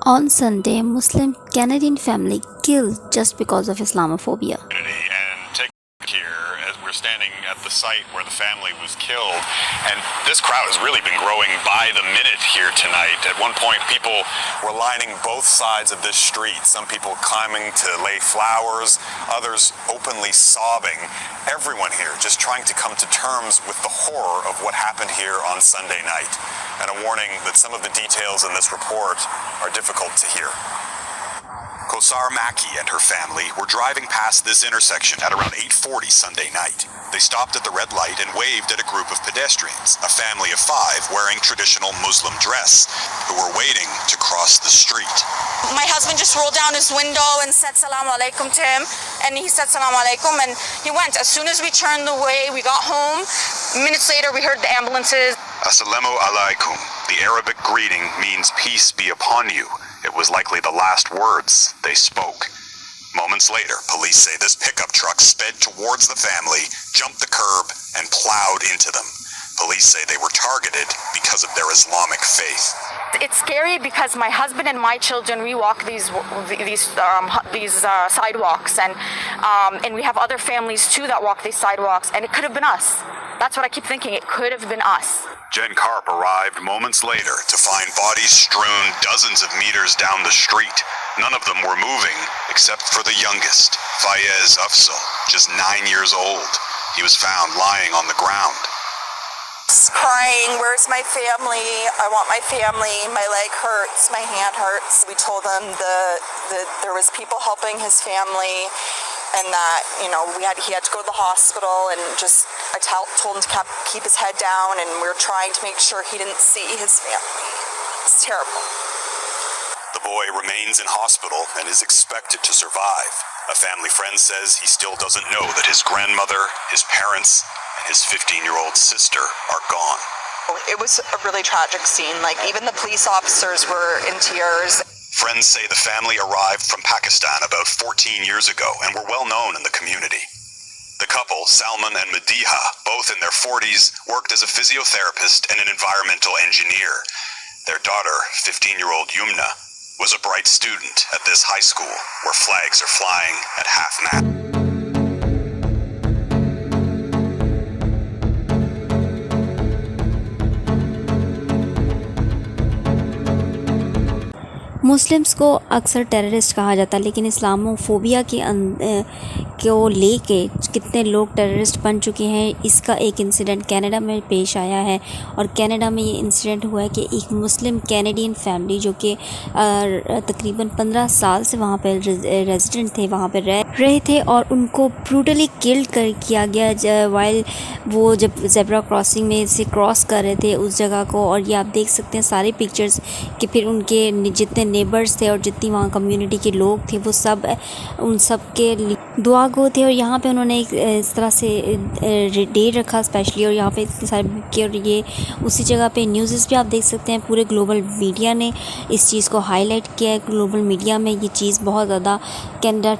On Sunday, Muslim Canadian family killed just because of Islamophobia. And take here as we're standing at the site where the family was killed, and this crowd has really been growing by the minute here tonight. At one point, people were lining both sides of this street, some people climbing to lay flowers, others openly sobbing. Everyone here just trying to come to terms with the horror of what happened here on Sunday night, and a warning that some of the details in this report are difficult to hear. Kosar Maki and her family were driving past this intersection at around 8:40 Sunday night. They stopped at the red light and waved at a group of pedestrians, a family of 5 wearing traditional Muslim dress, who were waiting to cross the street. My husband just rolled down his window and said salam alaikum to him, and he said salam alaikum, and he went. As soon as we turned away, we got home. Minutes later, we heard the ambulances. Assalamu alaikum. The Arabic greeting means peace be upon you. It was likely the last words they spoke. Moments later, police say this pickup truck sped towards the family, jumped the curb, and plowed into them. Police say they were targeted because of their Islamic faith. It's scary because my husband and my children, we walk these sidewalks, and we have other families too that walk these sidewalks, and it could have been us. That's what I keep thinking. It could have been us. Jen Karp arrived moments later to find bodies strewn dozens of meters down the street. None of them were moving except for the youngest, Fayez Afzal, just 9 years old. He was found lying on the ground. Crying, where's my family? I want my family. My leg hurts, my hand hurts. We told him that there was people helping his family, and that he had to go to the hospital, and just I told him to keep his head down, and we were trying to make sure he didn't see his family. It's terrible. The boy remains in hospital and is expected to survive. A family friend says he still doesn't know that his grandmother, his parents, and his 15-year-old sister are gone. It was a really tragic scene. Like, even the police officers were in tears. Friends say the family arrived from Pakistan about 14 years ago and were well known in the community. The couple, Salman and Madiha, both in their 40s, worked as a physiotherapist and an environmental engineer. Their daughter, 15-year-old Yumna, was a bright student at this high school where flags are flying at half-mast. Muslims को अक्सर terrorist कहा जाता है, लेकिन Islamophobia को लेके कितने लोग टेररिस्ट बन चुके हैं, इसका एक इंसिडेंट कनाडा में पेश आया है। और कनाडा में ये इंसिडेंट हुआ है कि एक मुस्लिम कैनेडियन फैमिली जो कि तकरीबन 15 साल से वहाँ पर रेजिडेंट थे, वहाँ पर रहे थे, और उनको ब्रूटली किल्ड किया गया वाइल वो जब ज़ेब्रा क्रॉसिंग में से क्रॉस कर रहे थे उस जगह को। और ये आप देख सकते हैं सारे पिक्चर्स कि फिर उनके जितने नेबर्स थे और जितनी वहाँ कम्युनिटी के लोग थे वो सब उन सब के दुआ गो थे। और यहाँ पे उन्होंने एक इस तरह से डे रखा स्पेशली, और यहाँ पे इतने सारे बुके, और ये उसी जगह पे न्यूज़ भी आप देख सकते हैं। पूरे ग्लोबल मीडिया ने इस चीज़ को हाईलाइट किया है। ग्लोबल मीडिया में ये चीज़ बहुत ज़्यादा कनाडा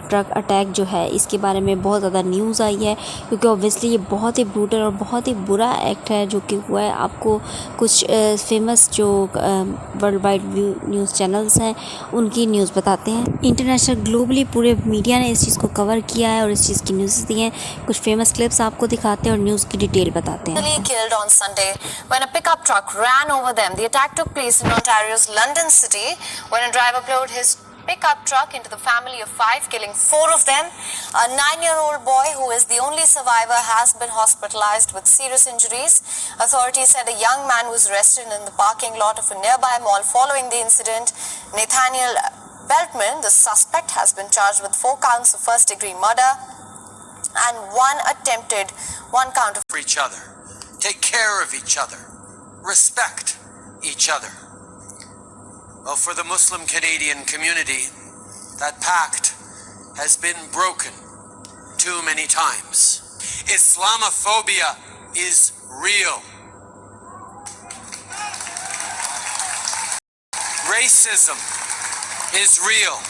ट्रक अटैक जो है इसके बारे में बहुत ज़्यादा न्यूज़ आई है, क्योंकि ऑब्वियसली ये बहुत ही ब्रूटल और बहुत ही बुरा एक्ट है जो कि हुआ है। आपको कुछ फेमस जो वर्ल्ड वाइड न्यूज़ चैनल्स हैं उनकी न्यूज़ बताते हैं। इंटरनेशनल ग्लोबली पूरे मीडिया ने इस चीज़ को कवर किया है और इस चीज़ की न्यूज़ दी हैं। कुछ फेमस क्लिप्स आपको दिखाते हैं और न्यूज़ की डिटेल बताते हैं। Killed on Sunday when a pickup truck ran over them. The attack took place in Ontario's London City when a driver plowed his pickup truck into the family of 5, killing 4 of them. A 9-year-old boy who is the only survivor has been hospitalized with serious injuries. Authorities said a young man was arrested in the parking lot of a nearby mall following the incident. Nathaniel Beltman, the suspect, has been charged with 4 counts of first-degree murder and one count of each other. Take care of each other. Respect each other. Well, for the Muslim Canadian community, that pact has been broken too many times. Islamophobia is real. Racism is real.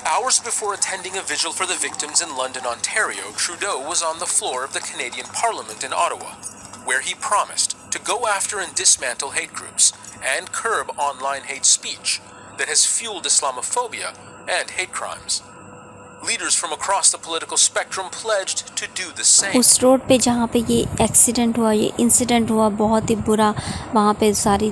Hours before attending a vigil for the victims in London, Ontario, Trudeau was on the floor of the Canadian Parliament in Ottawa, where he promised to go after and dismantle hate groups and curb online hate speech that has fueled Islamophobia and hate crimes. Leaders from across the political spectrum pledged to do the same. उस road पे जहाँ पे ये accident हुआ, ये incident हुआ, बहुत ही बुरा, वहाँ पे सारी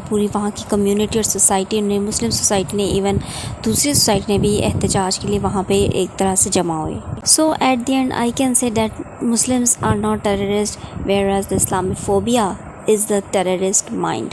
पूरी वहाँ की कम्युनिटी और सोसाइटी ने, मुस्लिम सोसाइटी ने, इवन दूसरी सोसाइटी ने भी एहतजाज के लिए वहाँ पे एक तरह से जमा हुई. So at the end I can say that Muslims are not terrorist, whereas the Islamophobia is the terrorist mind.